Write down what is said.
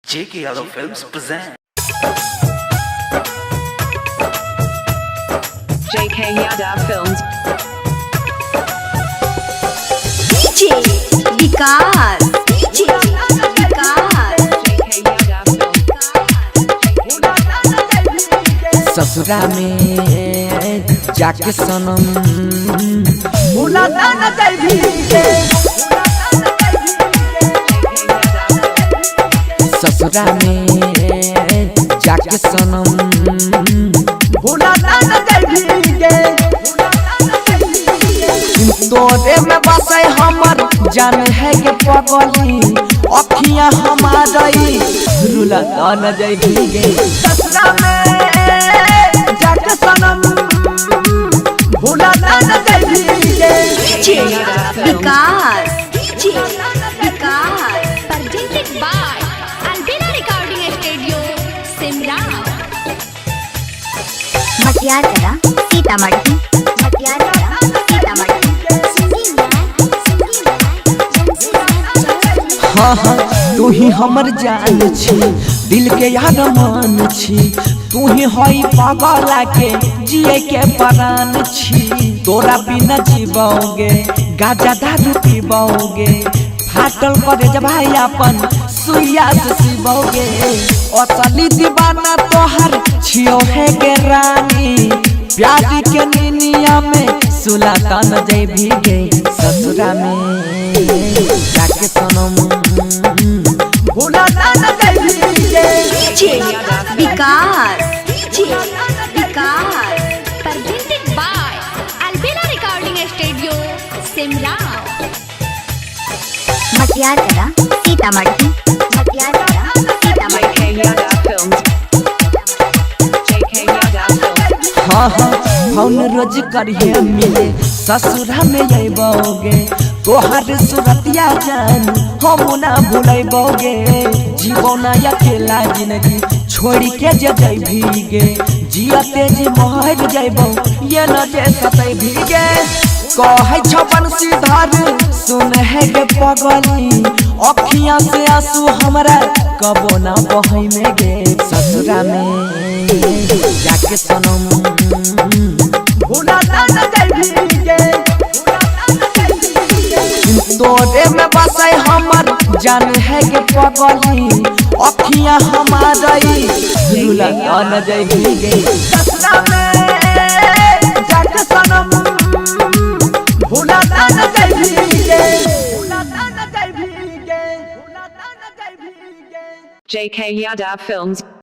JK Yadav Films present JK Yadav Films. DJ विकास DJ विकास JK Yadav Films. ससुरा में जाके सनम भुलाता न जाबी ससुरा में जाके सनम भुलाता न जाबी तोरे में बसे हमर जान है के पगली अखियां हमारी रुलाता न जाबी ससुरा में जाके सनम भुलाता न जाबी DJ Vikas DJ Vikas presented by Albina Recording Studio, Simra. मटियारकला Sitamarhi मटियारकला Sitamarhi हाँ हाँ तू ही हमर जान छी दिल के यार मान छी तू ही हई पागला के जिए के प्राण छी तोरा बिना जीवोगे गाजा दारू पीबोगे फाटल करे जब भाई अपन सुइया से सिबोगे असली दीवाना तोहर छियो है के रानी प्यार के निनिया में सुलाता न जाबी गे ससुरा में जाके सनम भुलाता न जाबी DJ Vikas DJ Vikas Presented by Albina Recording Studio, Simra. मटियारकला Sitamarhi मटियारकला Sitamarhi JK Yadav Films. JK Yadav Films. हाँ हाँ फोन रोज करिए मिले ससुरा में अइबोगे तोहर सुरतिया जान हम ना भूलैबोगे जीवना अकेला जिंदगी छोड़ी के जे जइबीगे जियते जी मर जइबो ये न जे सतै भीगे कहै छपन सीधार सुन है के पगली अखियां से आंसू हमरा कबो ना बहै में गे ससुरा में जाके सनम भुलाता न जाबी तोरे में बसे हमर जान है के पगली अखियां हमारी भुलाता न जाबी ससुरा में जाके सनम भुलाता न जाबी JK Yadav Films.